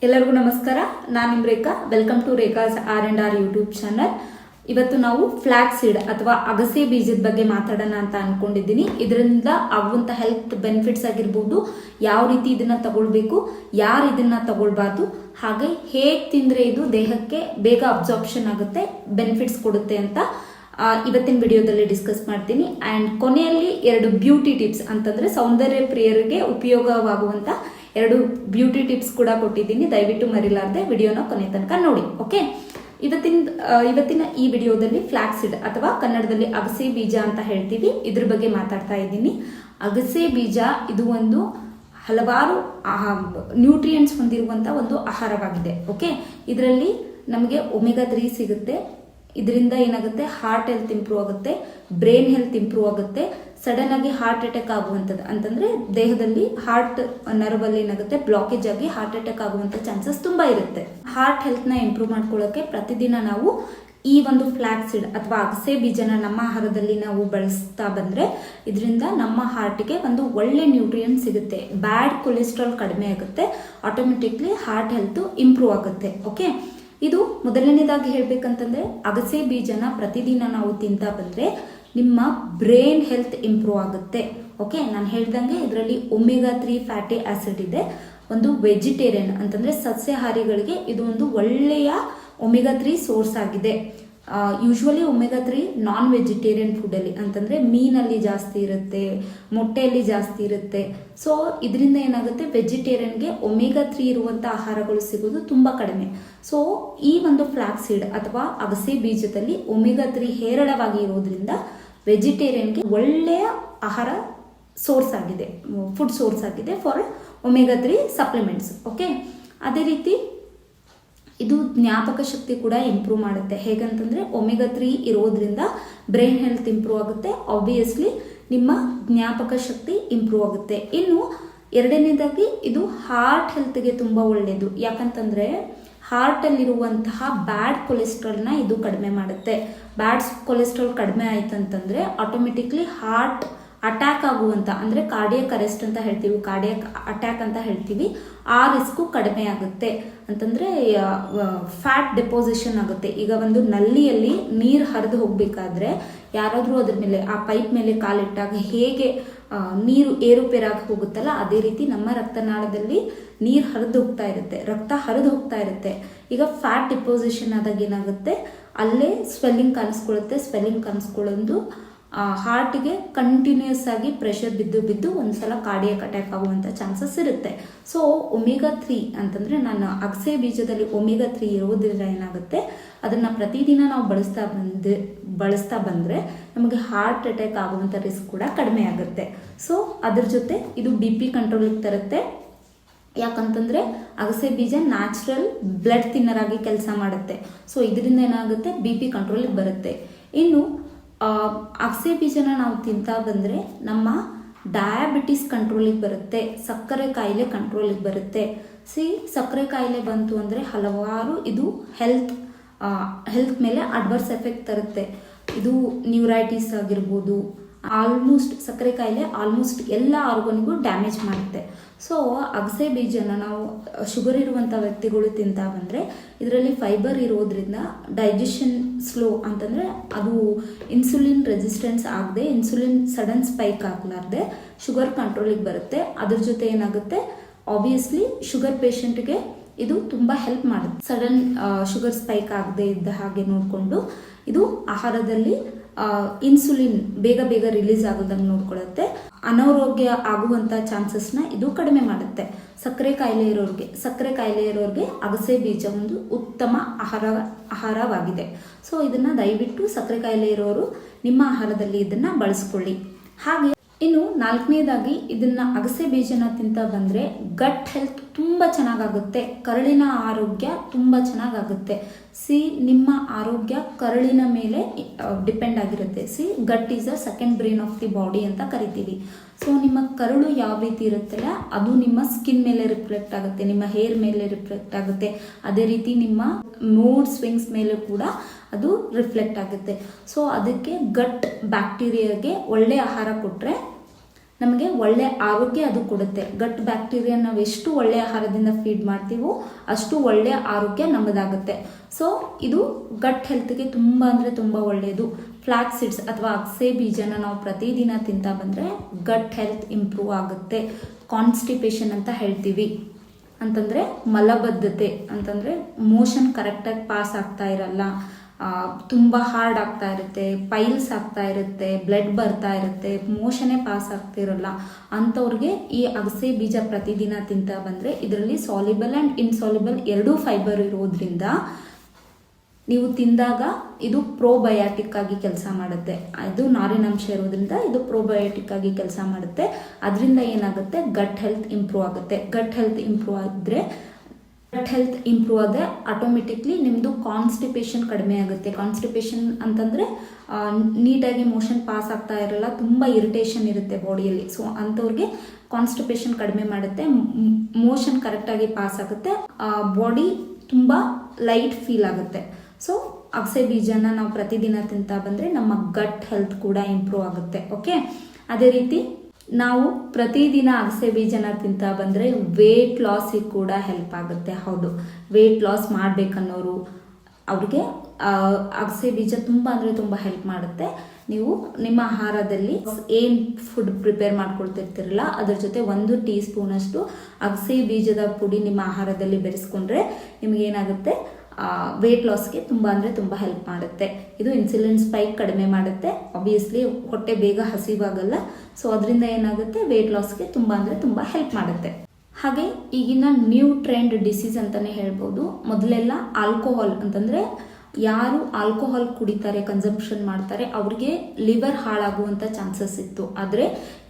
ಎಲ್ಲರಿಗೂ ನಮಸ್ಕಾರ. ನಾನು ನಿಮ್ಮ Rekha. Welcome to Rekha's R&R YouTube channel. ಇವತ್ತು ನಾವು ಫ್ಲಾಕ್ಸ್ ಸೀಡ್ ಅಥವಾ ಅಗಸೆ ಬೀಜದ ಬಗ್ಗೆ ಮಾತಾಡೋಣ ಅಂತ ಅನ್ಕೊಂಡಿದ್ದೀನಿ. ಇದರಿಂದ ಆಗುವಂತ ಹೆಲ್ತ್ ಬೆನಿಫಿಟ್ಸ್ ಆಗಿರ್ಬೋದು, ಯಾವ ರೀತಿ ಇದನ್ನ ತಗೊಳ್ಬೇಕು, ಯಾರು ಇದನ್ನ ತಗೊಳ್ಬಾರ್ದು, ಹಾಗೆ ಹೇಗೆ ತಿಂದ್ರೆ ಇದು ದೇಹಕ್ಕೆ ಬೇಗ ಅಬ್ಸಾರ್ಪ್ಷನ್ ಆಗುತ್ತೆ, ಬೆನಿಫಿಟ್ಸ್ ಕೊಡುತ್ತೆ ಅಂತ ಇವತ್ತಿನ ವಿಡಿಯೋದಲ್ಲಿ ಡಿಸ್ಕಸ್ ಮಾಡ್ತೀನಿ. ಅಂಡ್ ಕೊನೆಯಲ್ಲಿ 2 ಬ್ಯೂಟಿ ಟಿಪ್ಸ್ ಅಂತಂದ್ರೆ ಸೌಂದರ್ಯ ಪ್ರಿಯರಿಗೆ ಉಪಯೋಗವಾಗುವಂತ 2 ಬ್ಯೂಟಿ ಟಿಪ್ಸ್ ಕೂಡ ಕೊಟ್ಟಿದ್ದೀನಿ. ದಯವಿಟ್ಟು ಮರಿಲಾರದೆ ವಿಡಿಯೋನ ಕೊನೆ ತನಕ ನೋಡಿ. ಓಕೆ, ಇವತ್ತಿನ ಈ ವಿಡಿಯೋದಲ್ಲಿ ಫ್ಲಾಕ್ಸ್ ಸೀಡ್ ಅಥವಾ ಕನ್ನಡದಲ್ಲಿ ಅಗಸೆ ಬೀಜ ಅಂತ ಹೇಳ್ತೀವಿ, ಇದ್ರ ಬಗ್ಗೆ ಮಾತಾಡ್ತಾ ಇದ್ದೀನಿ. ಅಗಸೆ ಬೀಜ ಇದು ಒಂದು ಹಲವಾರು ನ್ಯೂಟ್ರಿಯೆಂಟ್ಸ್ ಹೊಂದಿರುವಂತ ಒಂದು ಆಹಾರವಾಗಿದೆ. ಓಕೆ, ಇದರಲ್ಲಿ ನಮಗೆ ಒಮೆಗಾ 3 ಸಿಗುತ್ತೆ. ಇದರಿಂದ ಏನಾಗುತ್ತೆ, ಹಾರ್ಟ್ ಹೆಲ್ತ್ ಇಂಪ್ರೂವ್ ಆಗುತ್ತೆ, ಬ್ರೈನ್ ಹೆಲ್ತ್ ಇಂಪ್ರೂವ್ ಆಗುತ್ತೆ. ಸಡನ್ ಆಗಿ ಹಾರ್ಟ್ ಅಟ್ಯಾಕ್ ಆಗುವಂಥದ್ದು ಅಂತಂದ್ರೆ ದೇಹದಲ್ಲಿ ಹಾರ್ಟ್ ನರ್ವ್ ಅಲ್ಲಿ ಏನಾಗುತ್ತೆ, ಬ್ಲಾಕೇಜ್ ಆಗಿ ಹಾರ್ಟ್ ಅಟ್ಯಾಕ್ ಆಗುವಂತ ಚಾನ್ಸಸ್ ತುಂಬಾ ಇರುತ್ತೆ. ಹಾರ್ಟ್ ಹೆಲ್ತ್ ನ ಇಂಪ್ರೂವ್ ಮಾಡ್ಕೊಳ್ಳೋಕೆ ಪ್ರತಿದಿನ ನಾವು ಈ ಒಂದು ಫ್ಲಾಕ್ಸ್ ಸೀಡ್ ಅಥವಾ ಅಗಸೆ ಬೀಜನ ನಮ್ಮ ಆಹಾರದಲ್ಲಿ ನಾವು ಬಳಸ್ತಾ ಬಂದ್ರೆ ಇದರಿಂದ ನಮ್ಮ ಹಾರ್ಟ್ಗೆ ಒಂದು ಒಳ್ಳೆ ನ್ಯೂಟ್ರಿಯೆಂಟ್ ಸಿಗುತ್ತೆ, ಬ್ಯಾಡ್ ಕೊಲೆಸ್ಟ್ರಾಲ್ ಕಡಿಮೆ ಆಗುತ್ತೆ, ಆಟೋಮೆಟಿಕ್ಲಿ ಹಾರ್ಟ್ ಹೆಲ್ತ್ ಇಂಪ್ರೂವ್ ಆಗುತ್ತೆ. ಓಕೆ, ಇದು ಮೊದಲನೇದಾಗಿ ಹೇಳ್ಬೇಕಂತಂದ್ರೆ ಅಗಸೆ ಬೀಜನ ಪ್ರತಿದಿನ ನಾವು ತಿಂತಾ ಬಂದ್ರೆ ನಿಮ್ಮ ಬ್ರೈನ್ ಹೆಲ್ತ್ ಇಂಪ್ರೂವ್ ಆಗುತ್ತೆ. ಓಕೆ, ನಾನು ಹೇಳ್ದಂಗೆ ಇದರಲ್ಲಿ ಒಮೆಗಾ 3 ಫ್ಯಾಟಿ ಆಸಿಡ್ ಇದೆ. ಒಂದು ವೆಜಿಟೇರಿಯನ್ ಅಂತಂದ್ರೆ ಸಸ್ಯಾಹಾರಿಗಳಿಗೆ ಇದು ಒಂದು ಒಳ್ಳೆಯ ಒಮೆಗಾ 3 ಸೋರ್ಸ್ ಆಗಿದೆ. Usually omega 3 non vegetarian food ಅಲ್ಲಿ ಅಂತಂದ್ರೆ ಮೀನಲ್ಲಿ ಜಾಸ್ತಿ ಇರುತ್ತೆ, ಮೊಟ್ಟೆಯಲ್ಲಿ ಜಾಸ್ತಿ ಇರುತ್ತೆ. ಸೊ ಇದರಿಂದ ಏನಾಗುತ್ತೆ, ವೆಜಿಟೇರಿಯನ್ಗೆ ಒಮೆಗಾ 3 ಇರುವಂತ ಆಹಾರಗಳು ಸಿಗೋದು ತುಂಬಾ ಕಡಿಮೆ. ಸೊ ಈ ಒಂದು ಫ್ಲಾಕ್ಸ್ ಸೀಡ್ ಅಥವಾ ಅಗಸೆ ಬೀಜದಲ್ಲಿ ಒಮೆಗಾ 3 ಹೇರಳವಾಗಿ ಇರೋದ್ರಿಂದ ವೆಜಿಟೇರಿಯನ್ಗೆ ಒಳ್ಳೆಯ ಆಹಾರ ಸೋರ್ಸ್ ಆಗಿದೆ, ಫುಡ್ ಸೋರ್ಸ್ ಆಗಿದೆ ಫಾರ್ ಒಮೆಗಾ 3 ಸಪ್ಲಿಮೆಂಟ್ಸ್. ಓಕೆ, ಅದೇ ರೀತಿ ಇದು ಜ್ಞಾಪಕ ಶಕ್ತಿ ಕೂಡ ಇಂಪ್ರೂವ್ ಮಾಡುತ್ತೆ. ಹೇಗಂತಂದ್ರೆ ಒಮೆಗಾ 3 ಇರೋದ್ರಿಂದ ಬ್ರೈನ್ ಹೆಲ್ತ್ ಇಂಪ್ರೂವ್ ಆಗುತ್ತೆ, ಆಬ್ವಿಯಸ್ಲಿ ನಿಮ್ಮ ಜ್ಞಾಪಕ ಶಕ್ತಿ ಇಂಪ್ರೂವ್ ಆಗುತ್ತೆ. ಇನ್ನು ಎರಡನೇದಾಗಿ ಇದು ಹಾರ್ಟ್ ಹೆಲ್ತ್ಗೆ ತುಂಬಾ ಒಳ್ಳೆಯದು. ಯಾಕಂತಂದ್ರೆ ಹಾರ್ಟ್ ಅಲ್ಲಿರುವಂತಹ ಬ್ಯಾಡ್ ಕೊಲೆಸ್ಟ್ರಾಲ್ ನ ಇದು ಕಡಿಮೆ ಮಾಡುತ್ತೆ. ಬ್ಯಾಡ್ ಕೊಲೆಸ್ಟ್ರಾಲ್ ಕಡಿಮೆ ಆಯ್ತಂತಂದ್ರೆ ಆಟೋಮೆಟಿಕ್ಲಿ ಹಾರ್ಟ್ ಅಟ್ಯಾಕ್ ಆಗುವಂತ ಅಂದ್ರೆ ಕಾರ್ಡಿಯಕ್ ಅರೆಸ್ಟ್ ಅಂತ ಹೇಳ್ತೀವಿ, ಕಾರ್ಡಿಯಕ್ ಅಟ್ಯಾಕ್ ಅಂತ ಹೇಳ್ತೀವಿ, ಆ ರಿಸ್ಕು ಕಡಿಮೆ ಆಗುತ್ತೆ. ಅಂತಂದ್ರೆ ಫ್ಯಾಟ್ ಡೆಪೋಸಿಷನ್ ಆಗುತ್ತೆ. ಈಗ ಒಂದು ನಲ್ಲಿಯಲ್ಲಿ ನೀರು ಹರಿದು ಹೋಗ್ಬೇಕಾದ್ರೆ ಯಾರಾದ್ರೂ ಅದ್ರ ಮೇಲೆ ಆ ಪೈಪ್ ಮೇಲೆ ಕಾಲಿಟ್ಟಾಗ ಹೇಗೆ ನೀರು ಏರುಪೇರಾಗಿ ಹೋಗುತ್ತಲ್ಲ, ಅದೇ ರೀತಿ ನಮ್ಮ ರಕ್ತನಾಳದಲ್ಲಿ ನೀರು ಹರಿದು ಹೋಗ್ತಾ ಇರುತ್ತೆ, ರಕ್ತ ಹರಿದು ಹೋಗ್ತಾ ಇರುತ್ತೆ. ಈಗ ಫ್ಯಾಟ್ ಡಿಪೋಸಿಷನ್ ಆದಾಗ ಏನಾಗುತ್ತೆ, ಅಲ್ಲೇ ಸ್ವೆಲ್ಲಿಂಗ್ ಕಾಣಿಸ್ಕೊಳ್ಳುತ್ತೆ. ಸ್ವೆಲ್ಲಿಂಗ್ ಕಾಣಿಸ್ಕೊಳ್ಳೋದು ಹಾರ್ಟ್ಗೆ ಕಂಟಿನ್ಯೂಸ್ ಆಗಿ ಪ್ರೆಷರ್ ಬಿದ್ದು ಒಂದ್ಸಲ ಕಾರ್ಡಿಯಕ್ ಅಟ್ಯಾಕ್ ಆಗುವಂತ ಚಾನ್ಸಸ್ ಇರುತ್ತೆ. ಸೊ ಒಮೆಗಾ 3 ಅಂತಂದ್ರೆ ನಾನು ಅಗಸೆ ಬೀಜದಲ್ಲಿ ಒಮೆಗಾ 3 ಇರೋದ್ರಿಂದ ಏನಾಗುತ್ತೆ, ಅದನ್ನ ಪ್ರತಿದಿನ ನಾವು ಬಳಸ್ತಾ ಬಂದ್ರೆ ನಮಗೆ ಹಾರ್ಟ್ ಅಟ್ಯಾಕ್ ಆಗುವಂತ ರಿಸ್ಕ್ ಕೂಡ ಕಡಿಮೆ ಆಗುತ್ತೆ. ಸೊ ಅದ್ರ ಜೊತೆ ಇದು BP ಕಂಟ್ರೋಲ್ ತರುತ್ತೆ. ಯಾಕಂತಂದ್ರೆ ಅಗಸೆ ಬೀಜ ನ್ಯಾಚುರಲ್ ಬ್ಲಡ್ ಥಿನ್ನರ್ ಆಗಿ ಕೆಲಸ ಮಾಡುತ್ತೆ. ಸೊ ಇದರಿಂದ ಏನಾಗುತ್ತೆ, BP ಕಂಟ್ರೋಲ್ ಬರುತ್ತೆ. ಇನ್ನು ಅಗಸೆ ಬೀಜನ ನಾವು ತಿಂತಾ ಬಂದ್ರೆ ನಮ್ಮ ಡಯಾಬಿಟಿಸ್ ಕಂಟ್ರೋಲಿಗೆ ಬರುತ್ತೆ, ಸಕ್ಕರೆ ಕಾಯಿಲೆ ಕಂಟ್ರೋಲಿಗೆ ಬರುತ್ತೆ. ಸಕ್ಕರೆ ಕಾಯಿಲೆ ಬಂತು ಅಂದ್ರೆ ಹಲವಾರು ಇದು ಹೆಲ್ತ್ ಮೇಲೆ ಅಡ್ವರ್ಸ್ ಎಫೆಕ್ಟ್ ತರುತ್ತೆ. ಇದು ನ್ಯೂರೈಟಿಸ್ ಆಗಿರ್ಬೋದು, ಆಲ್ಮೋಸ್ಟ್ ಸಕ್ಕರೆ ಕಾಯಿಲೆ ಆಲ್ಮೋಸ್ಟ್ ಎಲ್ಲ ಆರ್ಗನ್ಗೂ ಡ್ಯಾಮೇಜ್ ಮಾಡುತ್ತೆ. ಸೊ ಅಗಸೆ ಬೀಜನ ನಾವು ಶುಗರ್ ಇರುವಂಥ ವ್ಯಕ್ತಿಗಳು ತಿಂತಾ ಬಂದರೆ ಇದರಲ್ಲಿ ಫೈಬರ್ ಇರೋದ್ರಿಂದ ಡೈಜೆಷನ್ ಸ್ಲೋ ಅಂತಂದರೆ ಅದು ಇನ್ಸುಲಿನ್ ರೆಸಿಸ್ಟೆನ್ಸ್ ಆಗದೆ, ಇನ್ಸುಲಿನ್ ಸಡನ್ ಸ್ಪೈಕ್ ಆಗಲಾರ್ದೆ ಶುಗರ್ ಕಂಟ್ರೋಲಿಗೆ ಬರುತ್ತೆ. ಅದ್ರ ಜೊತೆ ಏನಾಗುತ್ತೆ, ಆಬ್ವಿಯಸ್ಲಿ ಶುಗರ್ ಪೇಷಂಟ್ಗೆ ಇದು ತುಂಬ ಹೆಲ್ಪ್ ಮಾಡುತ್ತೆ. ಸಡನ್ ಶುಗರ್ ಸ್ಪೈಕ್ ಆಗದೆ ಇದ್ದ ಹಾಗೆ ನೋಡಿಕೊಂಡು ಇದು ಆಹಾರದಲ್ಲಿ ಇನ್ಸುಲಿನ್ ಬೇಗ ರಿಲೀಸ್ ಆಗೋದಂಗೆ ನೋಡ್ಕೊಳ್ಳುತ್ತೆ. ಅನಾರೋಗ್ಯ ಆಗುವಂತ ಚಾನ್ಸಸ್ನ ಇದು ಕಡಿಮೆ ಮಾಡುತ್ತೆ. ಸಕ್ಕರೆ ಕಾಯಿಲೆ ಇರೋರಿಗೆ ಅಗಸೆ ಬೀಜ ಒಂದು ಉತ್ತಮ ಆಹಾರವಾಗಿದೆ. ಸೊ ಇದನ್ನ ದಯವಿಟ್ಟು ಸಕ್ಕರೆ ಕಾಯಿಲೆ ಇರೋರು ನಿಮ್ಮ ಆಹಾರದಲ್ಲಿ ಇದನ್ನ ಬಳಸ್ಕೊಳ್ಳಿ. ಹಾಗೆ ಇನ್ನು 4ನೇದಾಗಿ ಇದನ್ನ ಅಗಸೆ ಬೀಜನ ತಿಂತ ಬಂದ್ರೆ ಗಟ್ ಹೆಲ್ತ್ ತುಂಬಾ ಚೆನ್ನಾಗಾಗುತ್ತೆ, ಕರಳಿನ ಆರೋಗ್ಯ ತುಂಬಾ ಚೆನ್ನಾಗಾಗುತ್ತೆ. ನಿಮ್ಮ ಆರೋಗ್ಯ ಕರಳಿನ ಮೇಲೆ ಡಿಪೆಂಡ್ ಆಗಿರುತ್ತೆ. Gut is a second brain of the body ಅಂತ ಕರಿತೀವಿ. ಸೊ ನಿಮ್ಮ ಕರುಳು ಯಾವ ರೀತಿ ಇರುತ್ತಲ್ಲ ಅದು ನಿಮ್ಮ ಸ್ಕಿನ್ ಮೇಲೆ ರಿಫ್ಲೆಕ್ಟ್ ಆಗುತ್ತೆ, ನಿಮ್ಮ ಹೇರ್ ಮೇಲೆ ರಿಫ್ಲೆಕ್ಟ್ ಆಗುತ್ತೆ, ಅದೇ ರೀತಿ ನಿಮ್ಮ ಮೂಡ್ ಸ್ವಿಂಗ್ಸ್ ಮೇಲೆ ಕೂಡ ಅದು ರಿಫ್ಲೆಕ್ಟ್ ಆಗುತ್ತೆ. ಸೊ ಅದಕ್ಕೆ ಗಟ್ ಬ್ಯಾಕ್ಟೀರಿಯಾಗೆ ಒಳ್ಳೆ ಆಹಾರ ಕೊಟ್ರೆ ನಮಗೆ ಒಳ್ಳೆ ಆರೋಗ್ಯ ಅದು ಕೊಡುತ್ತೆ. ಗಟ್ ಬ್ಯಾಕ್ಟೀರಿಯಾ ನಾವು ಎಷ್ಟು ಒಳ್ಳೆ ಆಹಾರದಿಂದ ಫೀಡ್ ಮಾಡ್ತೀವೋ ಅಷ್ಟು ಒಳ್ಳೆ ಆರೋಗ್ಯ ನಮ್ಮದಾಗುತ್ತೆ. ಸೊ ಇದು ಗಟ್ ಹೆಲ್ತ್ಗೆ ತುಂಬ ಅಂದರೆ ತುಂಬ ಒಳ್ಳೆಯದು. ಫ್ಲಾಕ್ಸ್ ಸೀಡ್ಸ್ ಅಥವಾ ಅಗಸೆ ಬೀಜನ ನಾವು ಪ್ರತಿದಿನ ತಿಂತಾ ಬಂದರೆ ಗಟ್ ಹೆಲ್ತ್ ಇಂಪ್ರೂವ್ ಆಗುತ್ತೆ. ಕಾನ್ಸ್ಟಿಪೇಷನ್ ಅಂತ ಹೇಳ್ತೀವಿ, ಅಂತಂದರೆ ಮಲಬದ್ಧತೆ, ಅಂತಂದರೆ ಮೋಷನ್ ಕರೆಕ್ಟಾಗಿ ಪಾಸ್ ಆಗ್ತಾ ಇರಲ್ಲ, ತುಂಬ ಹಾರ್ಡ್ ಆಗ್ತಾ ಇರುತ್ತೆ, ಪೈಲ್ಸ್ ಆಗ್ತಾ ಇರುತ್ತೆ, ಬ್ಲಡ್ ಬರ್ತಾ ಇರುತ್ತೆ, ಮೋಷನೇ ಪಾಸ್ ಆಗ್ತಿರಲ್ಲ ಅಂಥವ್ರಿಗೆ ಈ ಅಗಸೆ ಬೀಜ ಪ್ರತಿದಿನ ತಿಂತಾ ಬಂದರೆ ಇದರಲ್ಲಿ ಸಾಲ್ಯುಬಲ್ ಆ್ಯಂಡ್ ಇನ್ಸಾಲ್ಯುಬಲ್ ಎರಡೂ ಫೈಬರ್ ಇರೋದ್ರಿಂದ ನೀವು ತಿಂದಾಗ ಇದು ಪ್ರೋಬಯಾಟಿಕ್ ಆಗಿ ಕೆಲಸ ಮಾಡುತ್ತೆ. ಇದು ನಾರಿನಾಂಶ ಇರೋದ್ರಿಂದ ಇದು ಪ್ರೋಬಯಾಟಿಕ್ ಆಗಿ ಕೆಲಸ ಮಾಡುತ್ತೆ. ಅದರಿಂದ ಏನಾಗುತ್ತೆ, ಗಟ್ ಹೆಲ್ತ್ ಇಂಪ್ರೂವ್ ಆಗುತ್ತೆ. ಗಟ್ ಹೆಲ್ತ್ ಇಂಪ್ರೂವ್ ಆದರೆ ಆಟೋಮೆಟಿಕ್ಲಿ ನಿಮ್ಮದು ಕಾನ್ಸ್ಟಿಪೇಷನ್ ಕಡಿಮೆ ಆಗುತ್ತೆ. ಕಾನ್ಸ್ಟಿಪೇಷನ್ ಅಂತಂದರೆ ನೀಟಾಗಿ ಮೋಷನ್ ಪಾಸ್ ಆಗ್ತಾ ಇರಲ್ಲ, ತುಂಬ ಇರಿಟೇಷನ್ ಇರುತ್ತೆ ಬಾಡಿಯಲ್ಲಿ. ಸೊ ಅಂಥವ್ರಿಗೆ ಕಾನ್ಸ್ಟಿಪೇಷನ್ ಕಡಿಮೆ ಮಾಡುತ್ತೆ, ಮೋಷನ್ ಕರೆಕ್ಟಾಗಿ ಪಾಸ್ ಆಗುತ್ತೆ, ಬಾಡಿ ತುಂಬ ಲೈಟ್ ಫೀಲ್ ಆಗುತ್ತೆ. ಸೊ ಅಗಸೆ ಬೀಜನ ನಾವು ಪ್ರತಿದಿನ ತಿಂತಾ ಬಂದರೆ ನಮ್ಮ ಗಟ್ ಹೆಲ್ತ್ ಕೂಡ ಇಂಪ್ರೂವ್ ಆಗುತ್ತೆ. ಓಕೆ, ಅದೇ ರೀತಿ ನಾವು ಪ್ರತಿದಿನ ಅಗಸೆ ಬೀಜನ ತಿಂತಾ ಬಂದರೆ ವೇಟ್ ಲಾಸಿಗೆ ಕೂಡ ಹೆಲ್ಪ್ ಆಗುತ್ತೆ. ಹೌದು, ವೇಟ್ ಲಾಸ್ ಮಾಡಬೇಕನ್ನೋರು ಅವ್ರಿಗೆ ಅಗಸೆ ಬೀಜ ತುಂಬ ಅಂದರೆ ತುಂಬ ಹೆಲ್ಪ್ ಮಾಡುತ್ತೆ. ನೀವು ನಿಮ್ಮ ಆಹಾರದಲ್ಲಿ ಏನು ಫುಡ್ ಪ್ರಿಪೇರ್ ಮಾಡ್ಕೊಳ್ತಿರ್ತಿರಲ್ಲ ಅದ್ರ ಜೊತೆ 1 ಟೀ ಸ್ಪೂನಷ್ಟು ಅಗಸೆ ಬೀಜದ ಪುಡಿ ನಿಮ್ಮ ಆಹಾರದಲ್ಲಿ ಬೆರೆಸ್ಕೊಂಡ್ರೆ ನಿಮಗೇನಾಗುತ್ತೆ, ವೇಟ್ ಲಾಸ್ಗೆ ತುಂಬ ಅಂದರೆ ತುಂಬ ಹೆಲ್ಪ್ ಮಾಡುತ್ತೆ. ಇದು ಇನ್ಸುಲಿನ್ ಸ್ಪೈಕ್ ಕಡಿಮೆ ಮಾಡುತ್ತೆ. ಆಬ್ವಿಯಸ್ಲಿ ಹೊಟ್ಟೆ ಬೇಗ ಹಸಿವಾಗಲ್ಲ. ಸೊ ಅದರಿಂದ ಏನಾಗುತ್ತೆ, ವೇಟ್ ಲಾಸ್ಗೆ ತುಂಬ ಅಂದರೆ ತುಂಬ ಹೆಲ್ಪ್ ಮಾಡುತ್ತೆ. ಹಾಗೆ ಈಗಿನ ನ್ಯೂ ಟ್ರೆಂಡ್ ಡಿಸೀಸ್ ಅಂತಲೇ ಹೇಳ್ಬೋದು. ಮೊದಲೆಲ್ಲ ಆಲ್ಕೋಹಾಲ್ ಅಂತಂದರೆ ಯಾರು ಆಲ್ಕೋಹಾಲ್ ಕುಡಿತಾರೆ, ಕನ್ಸಂಪ್ಷನ್ ಮಾಡ್ತಾರೆ, ಅವ್ರಿಗೆ ಲಿವರ್ ಹಾಳಾಗುವಂಥ ಚಾನ್ಸಸ್ ಇತ್ತು. ಆದರೆ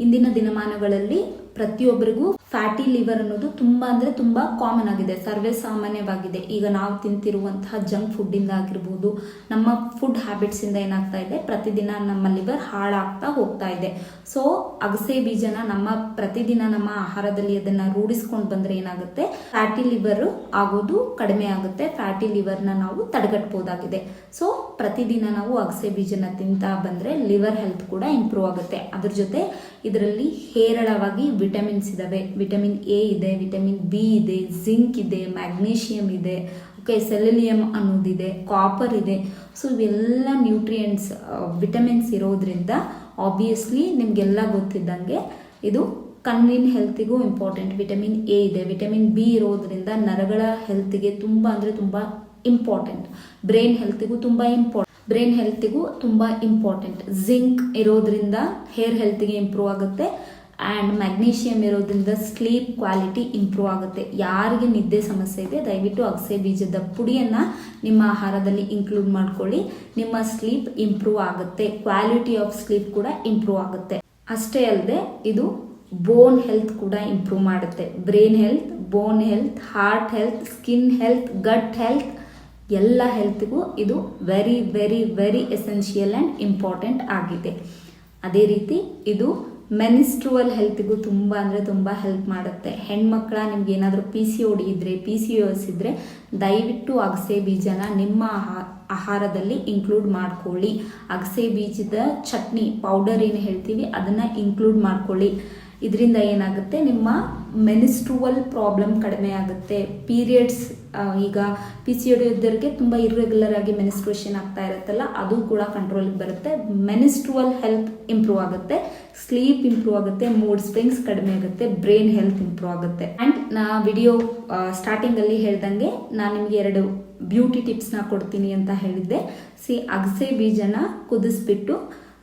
ಇಂದಿನ ದಿನಮಾನಗಳಲ್ಲಿ ಪ್ರತಿಯೊಬ್ಬರಿಗೂ ಫ್ಯಾಟಿ ಲಿವರ್ ಅನ್ನೋದು ತುಂಬ ಅಂದರೆ ತುಂಬ ಕಾಮನ್ ಆಗಿದೆ, ಸರ್ವೇ ಸಾಮಾನ್ಯವಾಗಿದೆ. ಈಗ ನಾವು ತಿಂತಿರುವಂತಹ ಜಂಕ್ ಫುಡ್ಡಿಂದ ಆಗಿರ್ಬೋದು, ನಮ್ಮ ಫುಡ್ ಹ್ಯಾಬಿಟ್ಸಿಂದ ಏನಾಗ್ತಾ ಇದೆ, ಪ್ರತಿದಿನ ನಮ್ಮ ಲಿವರ್ ಹಾಳಾಗ್ತಾ ಹೋಗ್ತಾ ಇದೆ. ಸೊ ಅಗಸೆ ಬೀಜನ ಪ್ರತಿದಿನ ನಮ್ಮ ಆಹಾರದಲ್ಲಿ ಅದನ್ನು ರೂಢಿಸ್ಕೊಂಡು ಬಂದರೆ ಏನಾಗುತ್ತೆ, ಫ್ಯಾಟಿ ಲಿವರ್ ಆಗೋದು ಕಡಿಮೆ ಆಗುತ್ತೆ. ಫ್ಯಾಟಿ ಲಿವರ್ನ ನಾವು ತಡೆಗಟ್ಬೋದಾಗಿದೆ. ಸೊ ಪ್ರತಿದಿನ ನಾವು ಅಗಸೆ ಬೀಜನ ತಿಂತಾ ಬಂದರೆ ಲಿವರ್ ಹೆಲ್ತ್ ಕೂಡ ಇಂಪ್ರೂವ್ ಆಗುತ್ತೆ. ಅದ್ರ ಜೊತೆ ಇದರಲ್ಲಿ ಹೇರಳವಾಗಿ ವಿಟಮಿನ್ಸ್ ಇದಾವೆ. ವಿಟಮಿನ್ ಎ ಇದೆ, ವಿಟಮಿನ್ ಬಿ ಇದೆ, ಜಿಂಕ್ ಇದೆ, ಮ್ಯಾಗ್ನೀಷಿಯಮ್ ಇದೆ, ಓಕೆ, ಸೆಲೆನಿಯಮ್ ಅನ್ನೋದಿದೆ, ಕಾಪರ್ ಇದೆ. ಸೊ ಇವೆಲ್ಲ ನ್ಯೂಟ್ರಿಯೆಂಟ್ಸ್, ವಿಟಮಿನ್ಸ್ ಇರೋದ್ರಿಂದ ಆಬ್ವಿಯಸ್ಲಿ ನಿಮಗೆಲ್ಲ ಗೊತ್ತಿದ್ದಂಗೆ ಇದು ಕಣ್ಣಿನ ಹೆಲ್ತಿಗೂ ಇಂಪಾರ್ಟೆಂಟ್. ವಿಟಮಿನ್ ಎ ಇದೆ, ವಿಟಮಿನ್ ಬಿ ಇರೋದ್ರಿಂದ ನರಗಳ ಹೆಲ್ತಿಗೆ ತುಂಬ ಅಂದರೆ ತುಂಬ ಇಂಪಾರ್ಟೆಂಟ್. ಬ್ರೈನ್ ಹೆಲ್ತಿಗೂ ತುಂಬ ಇಂಪಾರ್ಟೆಂಟ್. ಜಿಂಕ್ ಇರೋದ್ರಿಂದ ಹೇರ್ ಹೆಲ್ತಿಗೆ ಇಂಪ್ರೂವ್ ಆಗುತ್ತೆ. ಆ್ಯಂಡ್ ಮ್ಯಾಗ್ನೀಷಿಯಮ್ ಇರೋದ್ರಿಂದ ಸ್ಲೀಪ್ ಕ್ವಾಲಿಟಿ ಇಂಪ್ರೂವ್ ಆಗುತ್ತೆ. ಯಾರಿಗೆ ನಿದ್ದೆ ಸಮಸ್ಯೆ ಇದೆ ದಯವಿಟ್ಟು ಅಗಸೆ ಬೀಜದ ಪುಡಿಯನ್ನು ನಿಮ್ಮ ಆಹಾರದಲ್ಲಿ ಇನ್ಕ್ಲೂಡ್ ಮಾಡ್ಕೊಳ್ಳಿ. ನಿಮ್ಮ ಸ್ಲೀಪ್ ಇಂಪ್ರೂವ್ ಆಗುತ್ತೆ, ಕ್ವಾಲಿಟಿ ಆಫ್ ಸ್ಲೀಪ್ ಕೂಡ ಇಂಪ್ರೂವ್ ಆಗುತ್ತೆ. ಅಷ್ಟೇ ಅಲ್ಲದೆ ಇದು ಬೋನ್ ಹೆಲ್ತ್ ಕೂಡ ಇಂಪ್ರೂವ್ ಮಾಡುತ್ತೆ. Brain health, bone health, heart health, skin health, gut health, ಎಲ್ಲ ಹೆಲ್ತ್ಗೂ ಇದು very very very essential and important ಆಗಿದೆ. ಅದೇ ರೀತಿ ಇದು ಮೆನಿಸ್ಟ್ರುವಲ್ ಹೆಲ್ತ್ಗೂ ತುಂಬ ಅಂದರೆ ತುಂಬ ಹೆಲ್ಪ್ ಮಾಡುತ್ತೆ. ಹೆಣ್ಮಕ್ಳ ನಿಮ್ಗೆ ಏನಾದರೂ PCOD ಇದ್ದರೆ, PCOS ಇದ್ದರೆ ದಯವಿಟ್ಟು ಅಗಸೆ ಬೀಜನ ನಿಮ್ಮ ಆಹಾರದಲ್ಲಿ ಇನ್ಕ್ಲೂಡ್ ಮಾಡ್ಕೊಳ್ಳಿ. ಅಗಸೆ ಬೀಜದ ಚಟ್ನಿ ಪೌಡರ್ ಏನು ಹೇಳ್ತೀವಿ ಅದನ್ನು ಇನ್ಕ್ಲೂಡ್ ಮಾಡ್ಕೊಳ್ಳಿ. ಇದರಿಂದ ಏನಾಗುತ್ತೆ, ನಿಮ್ಮ ಮೆನಿಸ್ಟ್ರುವಲ್ ಪ್ರಾಬ್ಲಮ್ ಕಡಿಮೆ ಆಗುತ್ತೆ. ಪೀರಿಯಡ್ಸ್, ಈಗ PCOD ಇದ್ದವರಿಗೆ ತುಂಬ ಇರ್ರೆಗ್ಯುಲರ್ ಆಗಿ ಮೆನಿಸ್ಟ್ರೇಷನ್ ಆಗ್ತಾ ಇರುತ್ತಲ್ಲ, ಅದು ಕೂಡ ಕಂಟ್ರೋಲಿಗೆ ಬರುತ್ತೆ. ಮೆನಿಸ್ಟ್ರುವಲ್ ಹೆಲ್ತ್ ಇಂಪ್ರೂವ್ ಆಗುತ್ತೆ, ಸ್ಲೀಪ್ ಇಂಪ್ರೂವ್ ಆಗುತ್ತೆ, ಮೂಡ್ ಸ್ವಿಂಗ್ಸ್ ಕಡಿಮೆ ಆಗುತ್ತೆ, ಬ್ರೈನ್ ಹೆಲ್ತ್ ಇಂಪ್ರೂವ್ ಆಗುತ್ತೆ. ಆ್ಯಂಡ್ ನಾ ವಿಡಿಯೋ ಸ್ಟಾರ್ಟಿಂಗಲ್ಲಿ ಹೇಳ್ದಂಗೆ ನಾನು ನಿಮಗೆ 2 ಬ್ಯೂಟಿ ಟಿಪ್ಸ್ನ ಕೊಡ್ತೀನಿ ಅಂತ ಹೇಳಿದ್ದೆ. ಅಗಸೆ ಬೀಜನ ಕುದಿಸ್ಬಿಟ್ಟು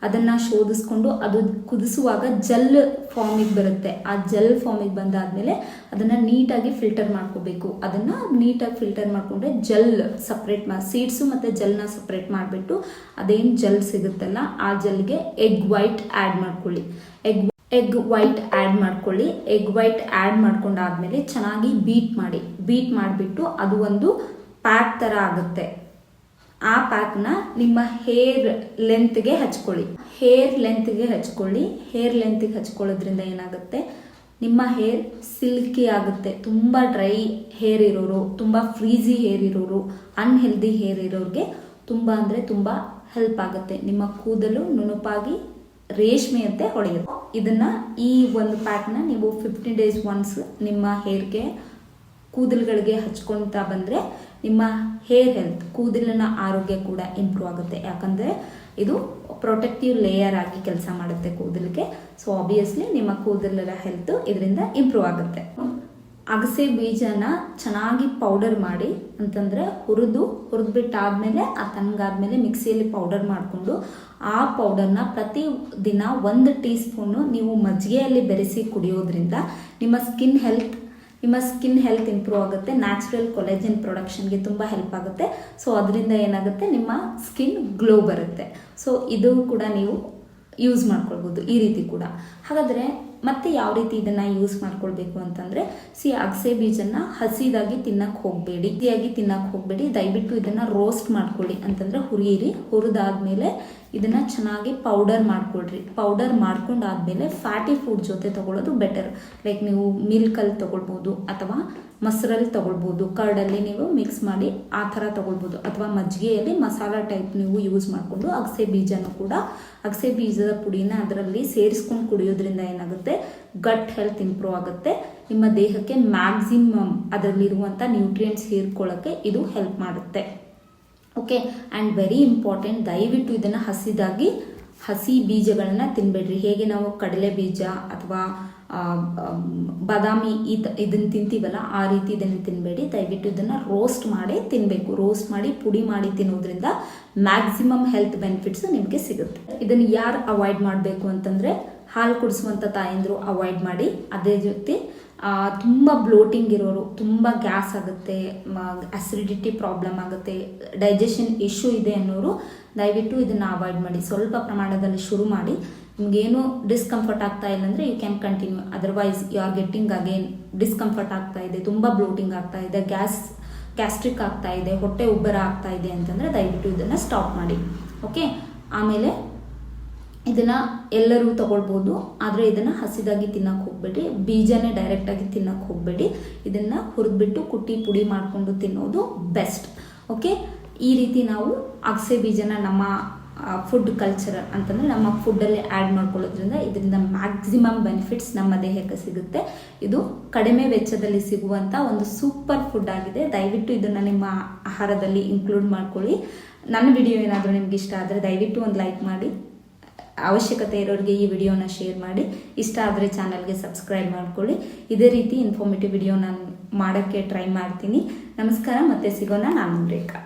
ಅದನ್ನು ಶೋಧಿಸ್ಕೊಂಡು ಅದು ಕುದಿಸುವಾಗ ಜೆಲ್ ಫಾರ್ಮಿಗೆ ಬರುತ್ತೆ. ಆ ಜೆಲ್ ಫಾರ್ಮಿಗೆ ಬಂದಾದಮೇಲೆ ಅದನ್ನು ನೀಟಾಗಿ ಫಿಲ್ಟರ್ ಮಾಡ್ಕೋಬೇಕು. ಅದನ್ನು ನೀಟಾಗಿ ಫಿಲ್ಟರ್ ಮಾಡಿಕೊಂಡ್ರೆ ಜೆಲ್ ಸಪ್ರೇಟ್ ಸೀಡ್ಸು ಮತ್ತು ಜೆಲ್ನ ಸಪ್ರೇಟ್ ಮಾಡಿಬಿಟ್ಟು ಅದೇನು ಜೆಲ್ ಸಿಗುತ್ತಲ್ಲ ಆ ಜೆಲ್ಗೆ ಎಗ್ ವೈಟ್ ಆ್ಯಡ್ ಮಾಡ್ಕೊಳ್ಳಿ. ಎಗ್ ವೈಟ್ ಆ್ಯಡ್ ಮಾಡ್ಕೊಂಡಾದ್ಮೇಲೆ ಚೆನ್ನಾಗಿ ಬೀಟ್ ಮಾಡಿಬಿಟ್ಟು ಅದು ಒಂದು ಪ್ಯಾಕ್ ಥರ ಆಗುತ್ತೆ. ಆ ಪ್ಯಾಕ್ನ ನಿಮ್ಮ ಹೇರ್ ಲೆಂತ್ಗೆ ಹಚ್ಕೊಳ್ಳಿ. ಹೇರ್ ಲೆಂತ್ಗೆ ಹಚ್ಕೊಳ್ಳೋದ್ರಿಂದ ಏನಾಗುತ್ತೆ, ನಿಮ್ಮ ಹೇರ್ ಸಿಲ್ಕಿ ಆಗುತ್ತೆ. ತುಂಬ ಡ್ರೈ ಹೇರ್ ಇರೋರು, ತುಂಬ ಫ್ರೀಝಿ ಹೇರ್ ಇರೋರು, ಅನ್ಹೆಲ್ದಿ ಹೇರ್ ಇರೋರಿಗೆ ತುಂಬ ಅಂದರೆ ತುಂಬ ಹೆಲ್ಪ್ ಆಗುತ್ತೆ. ನಿಮ್ಮ ಕೂದಲು ನುಣುಪಾಗಿ ರೇಷ್ಮೆಯಂತೆ ಹೊಳೆಯುತ್ತೆ. ಇದನ್ನು ಈ ಒಂದು ಪ್ಯಾಕ್ನ ನೀವು 15 days ಒನ್ಸ್ ನಿಮ್ಮ ಹೇರ್ಗೆ ಕೂದಲುಗಳಿಗೆ ಹಚ್ಕೊಳ್ತಾ ಬಂದರೆ ನಿಮ್ಮ ಹೇರ್ ಹೆಲ್ತ್, ಕೂದಲಿನ ಆರೋಗ್ಯ ಕೂಡ ಇಂಪ್ರೂವ್ ಆಗುತ್ತೆ. ಯಾಕಂದರೆ ಇದು ಪ್ರೊಟೆಕ್ಟಿವ್ ಲೇಯರ್ ಆಗಿ ಕೆಲಸ ಮಾಡುತ್ತೆ ಕೂದಲಿಗೆ. ಸೊ ಆಬ್ವಿಯಸ್ಲಿ ನಿಮ್ಮ ಕೂದಲಿನ ಹೆಲ್ತ್ ಇದರಿಂದ ಇಂಪ್ರೂವ್ ಆಗುತ್ತೆ. ಅಗಸೆ ಬೀಜನ ಚೆನ್ನಾಗಿ ಪೌಡರ್ ಮಾಡಿ ಅಂತಂದರೆ ಹುರಿದ್ಬಿಟ್ಟಾದ್ಮೇಲೆ ಆ ತಣ್ಣಗಾದ್ಮೇಲೆ ಮಿಕ್ಸಿಯಲ್ಲಿ ಪೌಡರ್ ಮಾಡಿಕೊಂಡು ಆ ಪೌಡರ್ನ ಪ್ರತಿ ದಿನ 1 ಟೀ ಸ್ಪೂನು ನೀವು ಮಜ್ಜಿಗೆಯಲ್ಲಿ ಬೆರೆಸಿ ಕುಡಿಯೋದ್ರಿಂದ ನಿಮ್ಮ ಸ್ಕಿನ್ ಹೆಲ್ತ್ ಇಂಪ್ರೂವ್ ಆಗುತ್ತೆ. ನ್ಯಾಚುರಲ್ ಕೊಲೆಜನ್ ಪ್ರೊಡಕ್ಷನ್ಗೆ ತುಂಬ ಹೆಲ್ಪ್ ಆಗುತ್ತೆ. ಸೊ ಅದರಿಂದ ಏನಾಗುತ್ತೆ, ನಿಮ್ಮ ಸ್ಕಿನ್ ಗ್ಲೋ ಬರುತ್ತೆ. ಸೊ ಇದು ಕೂಡ ನೀವು ಯೂಸ್ ಮಾಡ್ಕೊಳ್ಬೋದು ಈ ರೀತಿ ಕೂಡ. ಹಾಗಾದರೆ ಮತ್ತೆ ಯಾವ ರೀತಿ ಇದನ್ನು ಯೂಸ್ ಮಾಡ್ಕೊಳ್ಬೇಕು ಅಂತಂದರೆ, ಅಗಸೆ ಬೀಜನ ಹಸಿದಾಗಿ ತಿನ್ನಕ್ಕೆ ಹೋಗಬೇಡಿ. ದಯವಿಟ್ಟು ಇದನ್ನು ರೋಸ್ಟ್ ಮಾಡ್ಕೊಳ್ಳಿ, ಅಂತಂದರೆ ಹುರಿಯಿರಿ. ಹುರಿದಾದ್ಮೇಲೆ ಇದನ್ನು ಚೆನ್ನಾಗಿ ಪೌಡರ್ ಮಾಡ್ಕೊಳ್ರಿ. ಪೌಡರ್ ಮಾಡ್ಕೊಂಡಾದ್ಮೇಲೆ ಫ್ಯಾಟಿ ಫುಡ್ ಜೊತೆ ತೊಗೊಳ್ಳೋದು ಬೆಟರ್. ಲೈಕ್ ನೀವು ಮಿಲ್ಕಲ್ಲಿ ತೊಗೊಳ್ಬೋದು, ಅಥವಾ ಮೊಸರಲ್ಲಿ ತೊಗೊಳ್ಬೋದು, ಕರ್ಡಲ್ಲಿ ನೀವು ಮಿಕ್ಸ್ ಮಾಡಿ ಆ ಥರ ತೊಗೊಳ್ಬೋದು, ಅಥವಾ ಮಜ್ಜಿಗೆಯಲ್ಲಿ ಮಸಾಲ ಟೈಪ್ ನೀವು ಯೂಸ್ ಮಾಡಿಕೊಂಡು ಅಗಸೆ ಬೀಜದ ಪುಡಿನ ಅದರಲ್ಲಿ ಸೇರಿಸ್ಕೊಂಡು ಕುಡಿಯೋದ್ರಿಂದ ಏನಾಗುತ್ತೆ, ಗಟ್ ಹೆಲ್ತ್ ಇಂಪ್ರೂವ್ ಆಗುತ್ತೆ. ನಿಮ್ಮ ದೇಹಕ್ಕೆ ಮ್ಯಾಕ್ಸಿಮಮ್ ಅದರಲ್ಲಿರುವಂಥ ನ್ಯೂಟ್ರಿಯೆಂಟ್ಸ್ ಹೀರ್ಕೊಳ್ಳೋಕ್ಕೆ ಇದು ಹೆಲ್ಪ್ ಮಾಡುತ್ತೆ. ಓಕೆ, ಆ್ಯಂಡ್ ವೆರಿ ಇಂಪಾರ್ಟೆಂಟ್, ದಯವಿಟ್ಟು ಇದನ್ನು ಹಸಿ ಬೀಜಗಳನ್ನ ತಿನ್ಬೇಡ್ರಿ. ಹೇಗೆ ನಾವು ಕಡಲೆ ಬೀಜ ಅಥವಾ ಬಾದಾಮಿ ಇದನ್ನು ತಿಂತೀವಲ್ಲ, ಆ ರೀತಿ ಇದನ್ನು ತಿನ್ನಬೇಡಿ. ದಯವಿಟ್ಟು ಇದನ್ನು ರೋಸ್ಟ್ ಮಾಡಿ ತಿನ್ನಬೇಕು. ರೋಸ್ಟ್ ಮಾಡಿ ಪುಡಿ ಮಾಡಿ ತಿನ್ನೋದ್ರಿಂದ ಮ್ಯಾಕ್ಸಿಮಮ್ ಹೆಲ್ತ್ ಬೆನಿಫಿಟ್ಸ್ ನಿಮಗೆ ಸಿಗುತ್ತೆ. ಇದನ್ನು ಯಾರು ಅವಾಯ್ಡ್ ಮಾಡಬೇಕು ಅಂತಂದರೆ, ಹಾಲು ಕುಡಿಸುವಂಥ ತಾಯಂದಿರು ಅವಾಯ್ಡ್ ಮಾಡಿ. ಅದೇ ಜೊತೆ ತುಂಬ ಬ್ಲೋಟಿಂಗ್ ಇರೋರು, ತುಂಬ ಗ್ಯಾಸ್ ಆಗುತ್ತೆ, ಅಸಿಡಿಟಿ ಪ್ರಾಬ್ಲಮ್ ಆಗುತ್ತೆ, ಡೈಜೆಷನ್ ಇಶ್ಯೂ ಇದೆ ಅನ್ನೋರು ದಯವಿಟ್ಟು ಇದನ್ನು ಅವಾಯ್ಡ್ ಮಾಡಿ. ಸ್ವಲ್ಪ ಪ್ರಮಾಣದಲ್ಲಿ ಶುರು ಮಾಡಿ. ನಿಮಗೇನು ಡಿಸ್ಕಂಫರ್ಟ್ ಆಗ್ತಾ ಇಲ್ಲ ಅಂದರೆ you can continue. Otherwise you are getting again discomfort ಆಗ್ತಾ ಇದೆ, ತುಂಬ ಬ್ಲೋಟಿಂಗ್ ಆಗ್ತಾ ಇದೆ, ಗ್ಯಾಸ್ಟ್ರಿಕ್ ಆಗ್ತಾ ಇದೆ, ಹೊಟ್ಟೆ ಉಬ್ಬರ ಆಗ್ತಾ ಇದೆ ಅಂತಂದರೆ ದಯವಿಟ್ಟು ಇದನ್ನು ಸ್ಟಾಪ್ ಮಾಡಿ. ಓಕೆ, ಆಮೇಲೆ ಇದನ್ನು ಎಲ್ಲರೂ ತೊಗೊಳ್ಬೋದು, ಆದರೆ ಇದನ್ನು ಹಸಿದಾಗಿ ತಿನ್ನಕ್ಕೆ ಹೋಗಬೇಡಿ. ಬೀಜನೇ ಡೈರೆಕ್ಟಾಗಿ ತಿನ್ನಕ್ಕೆ ಹೋಗಬೇಡಿ. ಇದನ್ನು ಹುರಿದ್ಬಿಟ್ಟು ಕುಟ್ಟಿ ಪುಡಿ ಮಾಡಿಕೊಂಡು ತಿನ್ನೋದು ಬೆಸ್ಟ್. ಓಕೆ, ಈ ರೀತಿ ನಾವು ಅಗಸೆ ಬೀಜನ ನಮ್ಮ ಫುಡ್ ಕಲ್ಚರ್ ಅಂತಂದರೆ ನಮ್ಮ ಫುಡ್ಡಲ್ಲಿ ಆ್ಯಡ್ ಮಾಡ್ಕೊಳ್ಳೋದ್ರಿಂದ ಇದರಿಂದ ಮ್ಯಾಕ್ಸಿಮಮ್ ಬೆನಿಫಿಟ್ಸ್ ನಮ್ಮ ದೇಹಕ್ಕೆ ಸಿಗುತ್ತೆ. ಇದು ಕಡಿಮೆ ವೆಚ್ಚದಲ್ಲಿ ಸಿಗುವಂಥ ಒಂದು ಸೂಪರ್ ಫುಡ್ ಆಗಿದೆ. ದಯವಿಟ್ಟು ಇದನ್ನು ನಿಮ್ಮ ಆಹಾರದಲ್ಲಿ ಇನ್ಕ್ಲೂಡ್ ಮಾಡ್ಕೊಳ್ಳಿ. ನನ್ನ ವಿಡಿಯೋ ಏನಾದರೂ ನಿಮ್ಗೆ ಇಷ್ಟ ಆದರೆ ದಯವಿಟ್ಟು ಒಂದು ಲೈಕ್ ಮಾಡಿ. ಅವಶ್ಯಕತೆ ಇರೋರಿಗೆ ಈ ವಿಡಿಯೋನ ಶೇರ್ ಮಾಡಿ. ಇಷ್ಟ ಆದರೆ ಚಾನಲ್ಗೆ ಸಬ್ಸ್ಕ್ರೈಬ್ ಮಾಡ್ಕೊಳ್ಳಿ. ಇದೇ ರೀತಿ ಇನ್ಫಾರ್ಮೇಟಿವ್ ವಿಡಿಯೋ ನಾನು ಮಾಡೋಕ್ಕೆ ಟ್ರೈ ಮಾಡ್ತೀನಿ. ನಮಸ್ಕಾರ, ಮತ್ತೆ ಸಿಗೋಣ. ನಾನು ರೇಖಾ.